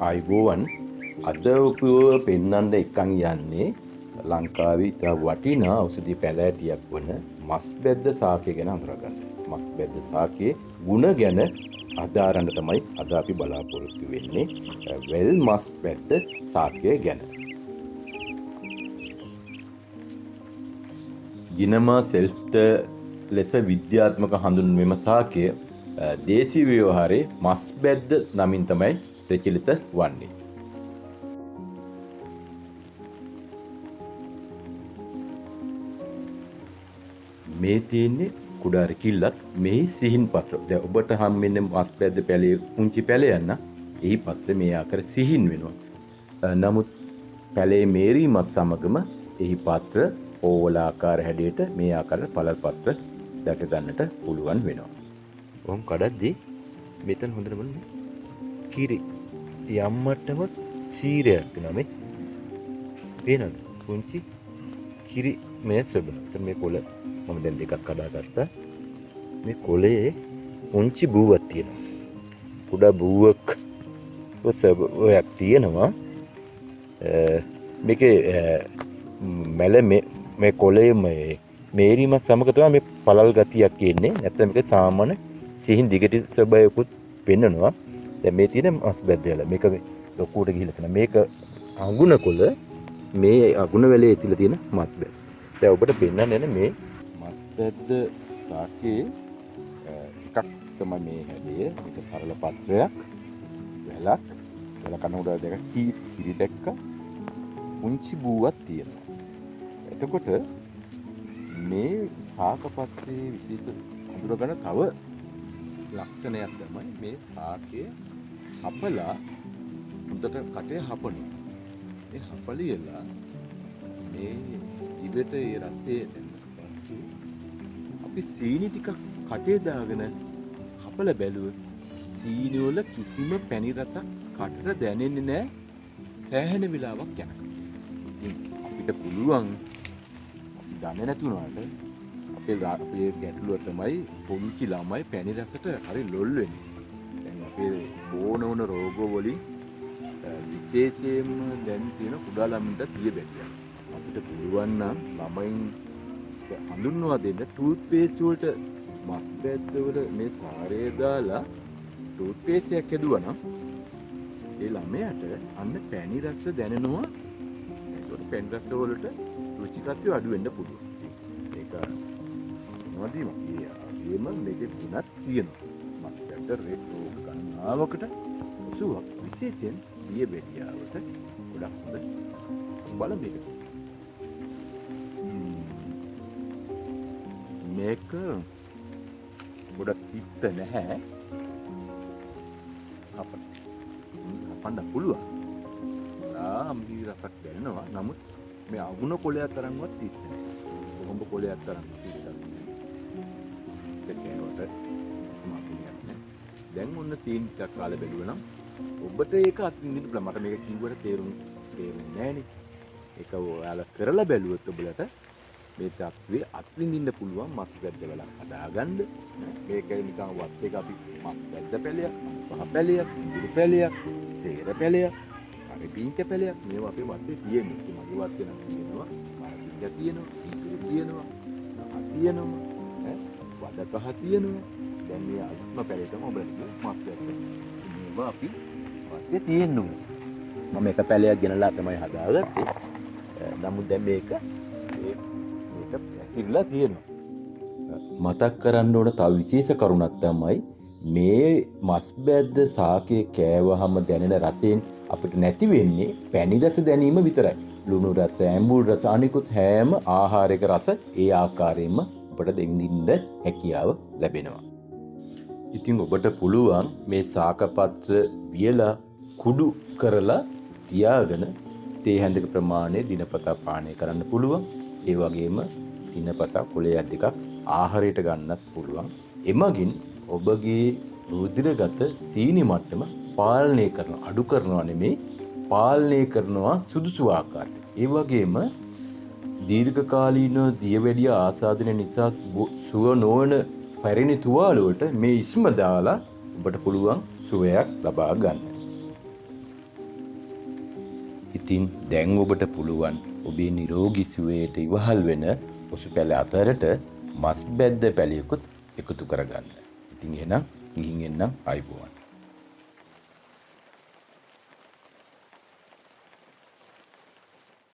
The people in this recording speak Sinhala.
ආයුබෝවන් අද ඔපුව පෙන්වන්න එක්කන් යන්නේ ලංකාවේ ඉතා වටිනා ඖෂධි පැළෑටියක් වන මස් බැද්ද සාකය ගැන අඳුරගන්න. මස් බැද්ද සාකයේ ගුණ ගැන අදාරන්න තමයි අද අපි බලාපොරොත්තු වෙන්නේ වෙල් මස් බැද්ද සාකය ගැන. ගිනමා සෙල්ෆ්ට ලෙස විද්‍යාත්මක හඳුන්වීම සාකය දේශීය ව්‍යවහාරයේ මස් බැද්ද නමින් තමයි ප්‍රචලිත වන්නේ. මේ තියෙන්නේ කුඩා රකිල්ලක් මේ සිහින් පත්‍ර. දැන් ඔබට හම්බෙන්නේ මස් බැද්ද පැලේ පුංචි පැලයක් නම් එහි පත්‍ර මේ ආකාර සිහින් වෙනවා. නමුත් පැලේ මේරීමත් සමගම එහි පත්‍ර ඕවලාකාර හැඩයට මේ ආකාරයට පළල් පත්‍ර දැක ගන්නට පුළුවන් වෙනවා. ඔම් කඩද්දී මෙතන හොඳට බලන්න කිරි යම්මටම සීරයක් වෙනවා මේ පේනවද පුංචි කිරි මේ සබන මේ කොළ මම දැන් දෙකක් කඩාගත්තා මේ කොළේ පුංචි බූවක් තියෙනවා කුඩා බූවක් ඔයක් තියෙනවා මේකේ මැල මේ කොළේ මේරීම සමග තමයි මේ පළල් ගතියක් එන්නේ නැත්නම් මේක සාමාන්‍ය සිහින් දිගටි ස්වභාවයකුත් පෙන්වනවා. දැන් මේ තියෙන මස් බැද්ද වල මේක ලොකුවට ගිහිල්ලා තියෙන මේක අඟුණ කොළ මේ අඟුණ වැලේ තියලා තියෙන මස් බැද්ද. දැන් ඔබට පෙන්වන්න යන මේ මස් බැද්ද සාකේ එකක් තමයි මේ හැඩය. මේක සරල පත්‍රයක් වැලක් වැල කන උඩ දෙක කිරි දැක්ක පුංචි බූවක් තියෙනවා. එතකොට මේ සාක පත්‍රයේ විශේෂ අඳුරගන්න තව ලක්ෂණයක් තමයි මේ සාකයේ හපලා හොඳට කටේ හපනවා. මේ හපලියලා මේ ඉබට ඒ රසයේ අපි සීනි ටිකක් කටේ දාගෙන හපලා බැලුවොත් සීනි වල කිසිම පැණි රසක් කටට දැනෙන්නේ නැහැ සෑහෙන වෙලාවක් යනකම්. අපිට පුළුවන් දන්නේ නැතුණාට අපේ ගැටලුව තමයි පුංචි ළමයි පැණි රසට හරි ලොල් වෙන්නේ. දැන් අපේ බෝන වුණ රෝග වලින් විශේෂයෙන්ම දැන් තියෙන කුඩා ළමින්ට තිය බැහැ. අපිට පුළුවන් නම් ළමයින් හඳුන්වා දෙන්න ටූත් පේස්ට් වලට මස් බැද්ද වල මේ සාරය දාලා ටූත් පේස්ට් එකක් හදුවා නම් ඒ ළමයාට අන්න පැණි රස දැනෙනවා. ඒකට පැණි රස වලට රුචිකත්වය අඩු වෙන්න පුළුවන්. ඒක මොනවදීම ඒම මේකේ ගුණක් තියෙනවා. මස් බැද්ද රෙඩ් රෝග ගණනාවකට සුවක් විශේෂයෙන් දියබෙඩියාවට ගොඩක් හොඳ බල මේක ගොඩක් තිත්ත නැහැ. අපන්න පුළුවන්. අම්බී රසක් දැනෙනවා. නමුත් මේ අගුණ කොළයක් තරම්වත් තිත්ත නැහැ. කොහොඹ කොළයක් තරම් තිත්තක් නැහැ. ඒකේවට දැන් ඔන්න සීන් ටිකක් කාලේ බැලුවා නම් ඔබට ඒක අත්විඳින්න පුළුවන්. මට මේක කිව්වට තේරුන්නේ නැහනේ. ඒක ඔයාලා කරලා බැලුවොත් ඔබලට මේ තත්ත්වේ අත්විඳින්න පුළුවන්. මස් බැද්ද වල හදාගන්න. මේක නිකන් වත් එක අපි මස් බැද්ද පැලයක්, පහ පැලයක්, ඉදිරි පැලයක්, සේර පැලයක්, හරි පිංක පැලයක් මේවා අපේ වත්තේ තියෙනවා. ඒ මගේ වත්තේ නම් තියෙනවා. මාර්ගික තියෙනවා, ඉදිරි තියෙනවා, අහ තියෙනවා, වද පහ තියෙනවා. දැන් මේ අත්ම පැලේටම ඔබලට මස් බැද්ද මේවා අපි වත්තේ තියෙනවා. මම එක පැලයක් ගෙනලා තමයි හදාගත්තේ. නමුත් දැන් මේක ඉරලා තියෙනවා. මතක් කරන්න ඕන තව විශේෂ කරුණක් තමයි මේ මස් බැද්ද සාකයේ කෑවහම දැනෙන රසයෙන් අපිට නැති වෙන්නේ පැණි රස දැනීම විතරයි. ලුණු රස, ඇඹුල් රස, අනිකුත් හැම ආහාරයක රස ඒ ආකාරයෙන්ම ඔබට දෙන්න හැකියාව ලැබෙනවා. ඉතින් ඔබට පුළුවන් මේ සාක පත්‍ර වියලා කුඩු කරලා තියාගෙන තේ හැඳක ප්‍රමාණය දිනපතා පානය කරන්න පුළුවන්. ඒ වගේම දිනපතා කොළයක් දෙකක් ආහාරයට ගන්නත් පුළුවන්. එමගින් ඔබගේ රුධිරගත සීනි මට්ටම පාලනය කරනවා. අඩු කරනවා නෙමෙයි පාලනය කරනවා සුදුසු ආකාරයට. ඒ වගේම දීර්ඝකාලීන දියවැඩිය ආසාදනය නිසා සුව නොවන පැරණි තුවාල වලට මේ ඉස්ම දාලා ඔබට පුළුවන් සුවයක් ලබා ගන්න. ඉතින් දැන් ඔබට පුළුවන් ඔබේ නිරෝගී සුවයට ඉවහල් වෙන ඔසු පැල අතරට මස් බැද්ද පැලියකුත් එකතු කරගන්න. ඉතින් එහෙනම් ගිහින් එන්නම් ආයිබෝවන්.